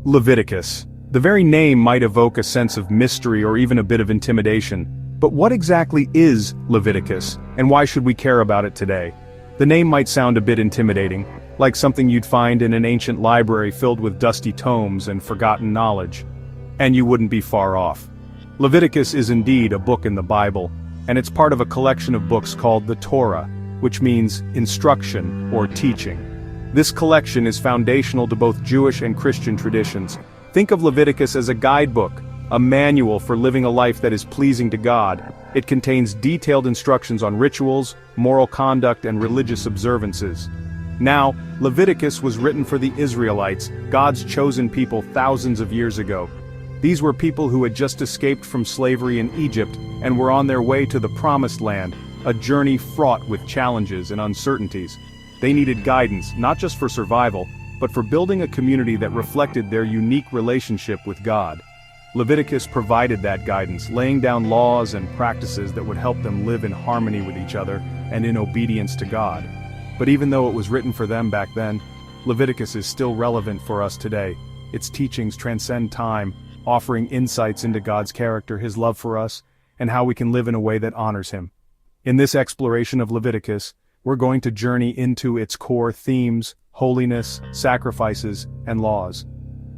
Leviticus. The very name might evoke a sense of mystery or even a bit of intimidation. But what exactly is Leviticus, and why should we care about it today? The name might sound a bit intimidating, like something you'd find in an ancient library filled with dusty tomes and forgotten knowledge. And you wouldn't be far off. Leviticus is indeed a book in the Bible, and it's part of a collection of books called the Torah, which means instruction or teaching. This collection is foundational to both Jewish and Christian traditions. Think of Leviticus as a guidebook, a manual for living a life that is pleasing to God. It contains detailed instructions on rituals, moral conduct, and religious observances. Now, Leviticus was written for the Israelites, God's chosen people thousands of years ago. These were people who had just escaped from slavery in Egypt and were on their way to the Promised Land, a journey fraught with challenges and uncertainties. They needed guidance, not just for survival, but for building a community that reflected their unique relationship with God. Leviticus provided that guidance, laying down laws and practices that would help them live in harmony with each other and in obedience to God. But even though it was written for them back then, Leviticus is still relevant for us today. Its teachings transcend time, offering insights into God's character, His love for us, and how we can live in a way that honors Him. In this exploration of Leviticus, we're going to journey into its core themes: holiness, sacrifices, and laws.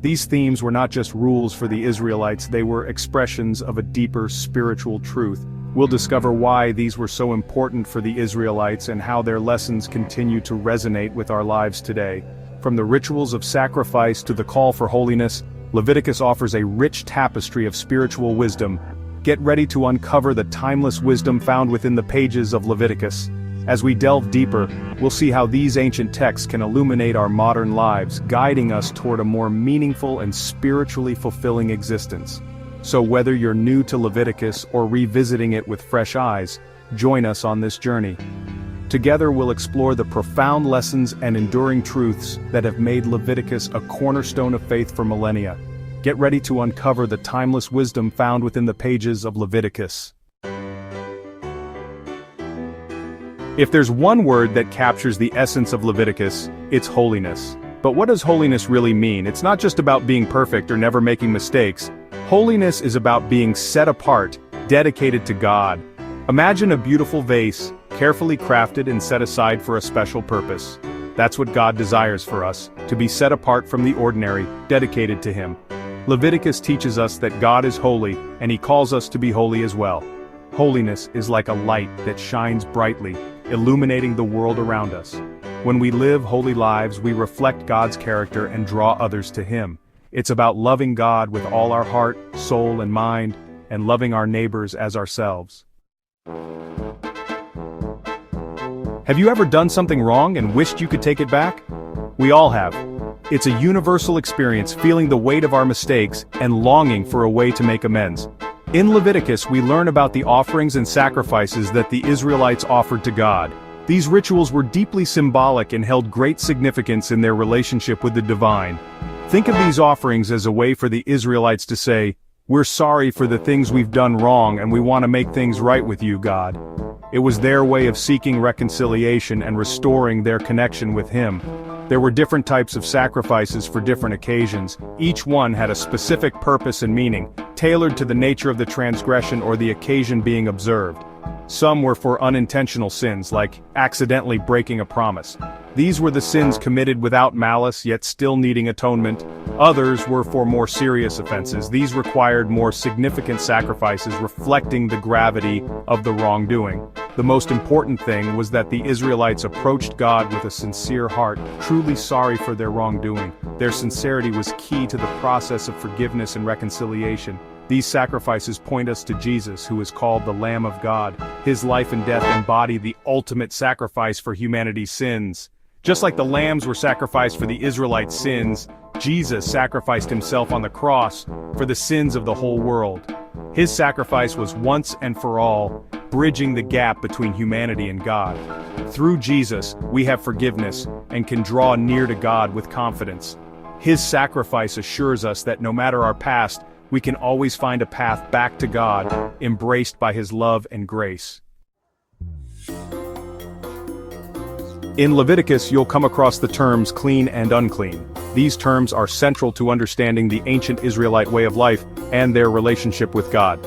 These themes were not just rules for the Israelites, they were expressions of a deeper spiritual truth. We'll discover why these were so important for the Israelites and how their lessons continue to resonate with our lives today. From the rituals of sacrifice to the call for holiness, Leviticus offers a rich tapestry of spiritual wisdom. Get ready to uncover the timeless wisdom found within the pages of Leviticus. As we delve deeper, we'll see how these ancient texts can illuminate our modern lives, guiding us toward a more meaningful and spiritually fulfilling existence. So whether you're new to Leviticus or revisiting it with fresh eyes, join us on this journey. Together we'll explore the profound lessons and enduring truths that have made Leviticus a cornerstone of faith for millennia. Get ready to uncover the timeless wisdom found within the pages of Leviticus. If there's one word that captures the essence of Leviticus, it's holiness. But what does holiness really mean? It's not just about being perfect or never making mistakes. Holiness is about being set apart, dedicated to God. Imagine a beautiful vase, carefully crafted and set aside for a special purpose. That's what God desires for us, to be set apart from the ordinary, dedicated to Him. Leviticus teaches us that God is holy, and He calls us to be holy as well. Holiness is like a light that shines brightly, illuminating the world around us. When we live holy lives, we reflect God's character and draw others to Him. It's about loving God with all our heart, soul, and mind, and loving our neighbors as ourselves. Have you ever done something wrong and wished you could take it back? We all have. It's a universal experience, feeling the weight of our mistakes and longing for a way to make amends. In Leviticus, we learn about the offerings and sacrifices that the Israelites offered to God. These rituals were deeply symbolic and held great significance in their relationship with the divine. Think of these offerings as a way for the Israelites to say, "We're sorry for the things we've done wrong and we want to make things right with you, God." It was their way of seeking reconciliation and restoring their connection with Him. There were different types of sacrifices for different occasions. Each one had a specific purpose and meaning, tailored to the nature of the transgression or the occasion being observed. Some were for unintentional sins, like accidentally breaking a promise. These were the sins committed without malice, yet still needing atonement. Others were for more serious offenses. These required more significant sacrifices, reflecting the gravity of the wrongdoing. The most important thing was that the Israelites approached God with a sincere heart, truly sorry for their wrongdoing. Their sincerity was key to the process of forgiveness and reconciliation. These sacrifices point us to Jesus, who is called the Lamb of God. His life and death embody the ultimate sacrifice for humanity's sins. Just like the lambs were sacrificed for the Israelites' sins, Jesus sacrificed Himself on the cross for the sins of the whole world. His sacrifice was once and for all, bridging the gap between humanity and God. Through Jesus, we have forgiveness and can draw near to God with confidence. His sacrifice assures us that no matter our past, we can always find a path back to God, embraced by His love and grace. In Leviticus, you'll come across the terms clean and unclean. These terms are central to understanding the ancient Israelite way of life and their relationship with God.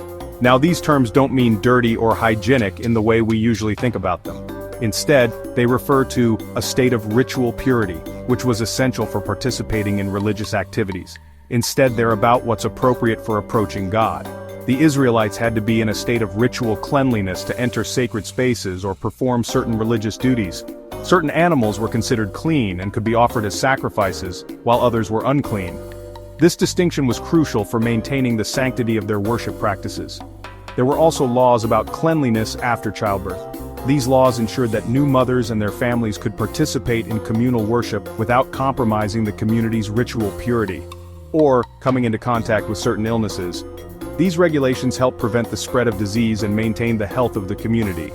Now, these terms don't mean dirty or hygienic in the way we usually think about them. Instead, they refer to a state of ritual purity, which was essential for participating in religious activities. Instead, they're about what's appropriate for approaching God. The Israelites had to be in a state of ritual cleanliness to enter sacred spaces or perform certain religious duties. Certain animals were considered clean and could be offered as sacrifices, while others were unclean. This distinction was crucial for maintaining the sanctity of their worship practices. There were also laws about cleanliness after childbirth. These laws ensured that new mothers and their families could participate in communal worship without compromising the community's ritual purity, or coming into contact with certain illnesses. These regulations helped prevent the spread of disease and maintain the health of the community.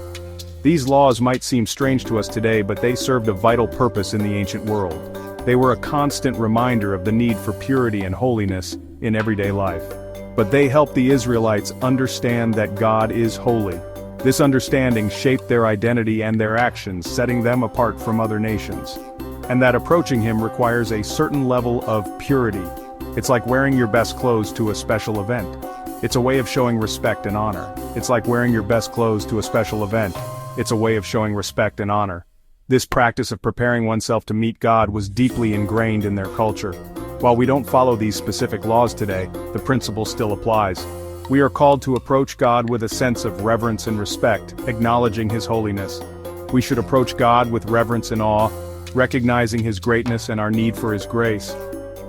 These laws might seem strange to us today, but they served a vital purpose in the ancient world. They were a constant reminder of the need for purity and holiness in everyday life. But they helped the Israelites understand that God is holy. This understanding shaped their identity and their actions, setting them apart from other nations. And that approaching Him requires a certain level of purity. It's like wearing your best clothes to a special event. It's a way of showing respect and honor. It's like wearing your best clothes to a special event. It's a way of showing respect and honor. This practice of preparing oneself to meet God was deeply ingrained in their culture. While we don't follow these specific laws today, the principle still applies. We are called to approach God with a sense of reverence and respect, acknowledging His holiness. We should approach God with reverence and awe, recognizing His greatness and our need for His grace.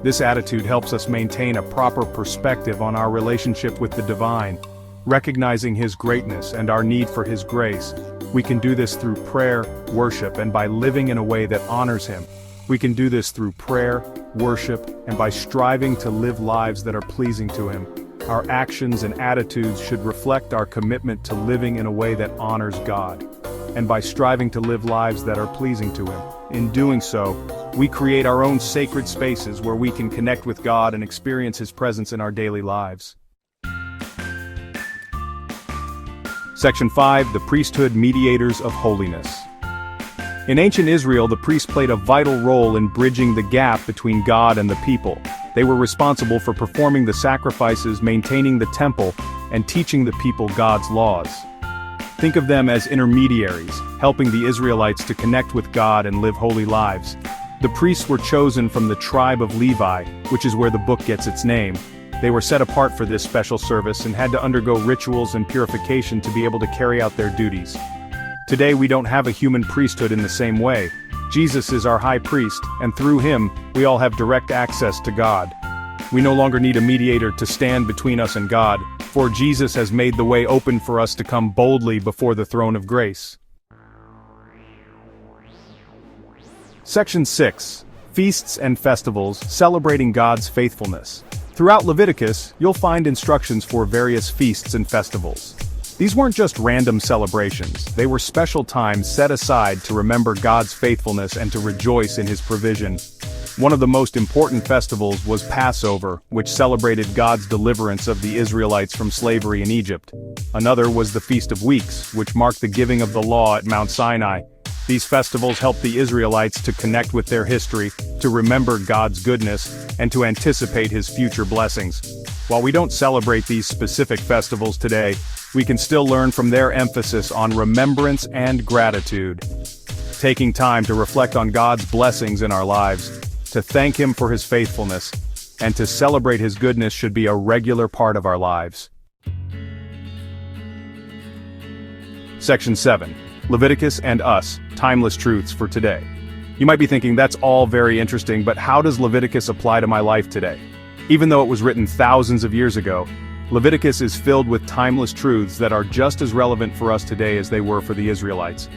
This attitude helps us maintain a proper perspective on our relationship with the divine. Recognizing His greatness and our need for His grace, we can do this through prayer, worship, and by living in a way that honors Him. We can do this through prayer, worship, and by striving to live lives that are pleasing to Him. Our actions and attitudes should reflect our commitment to living in a way that honors God. And by striving to live lives that are pleasing to Him. In doing so, we create our own sacred spaces where we can connect with God and experience His presence in our daily lives. Section 5. The Priesthood Mediators of Holiness. In ancient Israel, the priests played a vital role in bridging the gap between God and the people. They were responsible for performing the sacrifices, maintaining the temple, and teaching the people God's laws. Think of them as intermediaries, helping the Israelites to connect with God and live holy lives. The priests were chosen from the tribe of Levi, which is where the book gets its name. They were set apart for this special service and had to undergo rituals and purification to be able to carry out their duties. Today we don't have a human priesthood in the same way. Jesus is our high priest, and through Him, we all have direct access to God. We no longer need a mediator to stand between us and God, for Jesus has made the way open for us to come boldly before the throne of grace. Section 6. Feasts and Festivals, Celebrating God's Faithfulness. Throughout Leviticus, you'll find instructions for various feasts and festivals. These weren't just random celebrations, they were special times set aside to remember God's faithfulness and to rejoice in His provision. One of the most important festivals was Passover, which celebrated God's deliverance of the Israelites from slavery in Egypt. Another was the Feast of Weeks, which marked the giving of the law at Mount Sinai. These festivals helped the Israelites to connect with their history, to remember God's goodness, and to anticipate His future blessings. While we don't celebrate these specific festivals today, we can still learn from their emphasis on remembrance and gratitude. Taking time to reflect on God's blessings in our lives, to thank Him for His faithfulness, and to celebrate His goodness should be a regular part of our lives. Section 7. Leviticus and Us, Timeless Truths for Today. You might be thinking, that's all very interesting, but how does Leviticus apply to my life today? Even though it was written thousands of years ago, Leviticus is filled with timeless truths that are just as relevant for us today as they were for the Israelites.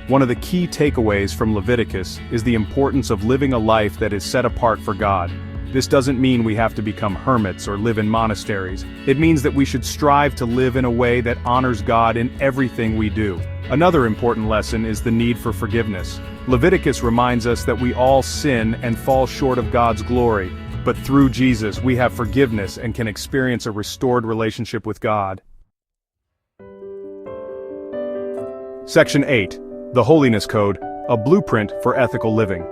One of the key takeaways from Leviticus is the importance of living a life that is set apart for God. This doesn't mean we have to become hermits or live in monasteries. It means that we should strive to live in a way that honors God in everything we do. Another important lesson is the need for forgiveness. Leviticus reminds us that we all sin and fall short of God's glory, but through Jesus we have forgiveness and can experience a restored relationship with God. Section 8. The Holiness Code, a blueprint for ethical living.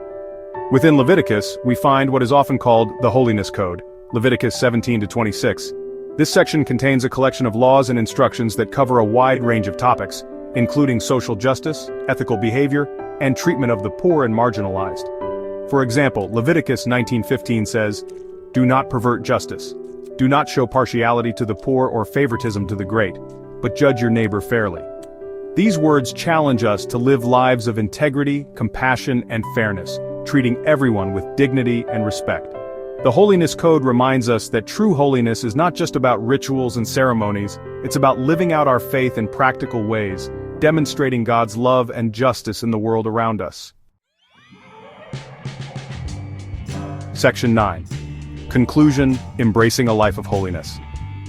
Within Leviticus, we find what is often called the Holiness Code, Leviticus 17-26. This section contains a collection of laws and instructions that cover a wide range of topics, including social justice, ethical behavior, and treatment of the poor and marginalized. For example, Leviticus 19:15 says, "Do not pervert justice. Do not show partiality to the poor or favoritism to the great, but judge your neighbor fairly." These words challenge us to live lives of integrity, compassion, and fairness, treating everyone with dignity and respect. The Holiness Code reminds us that true holiness is not just about rituals and ceremonies, it's about living out our faith in practical ways, demonstrating God's love and justice in the world around us. Section 9. Conclusion: Embracing a life of holiness.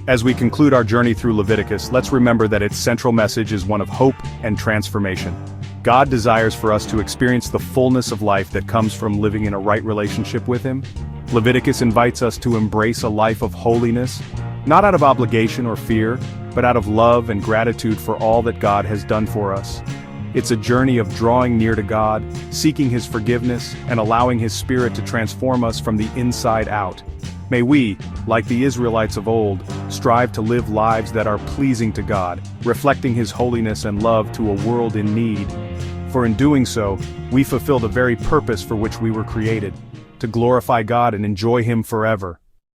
As we conclude our journey through Leviticus, let's remember that its central message is one of hope and transformation. God desires for us to experience the fullness of life that comes from living in a right relationship with Him. Leviticus invites us to embrace a life of holiness, not out of obligation or fear, but out of love and gratitude for all that God has done for us. It's a journey of drawing near to God, seeking His forgiveness, and allowing His Spirit to transform us from the inside out. May we, like the Israelites of old, strive to live lives that are pleasing to God, reflecting His holiness and love to a world in need. For in doing so, we fulfill the very purpose for which we were created, to glorify God and enjoy Him forever.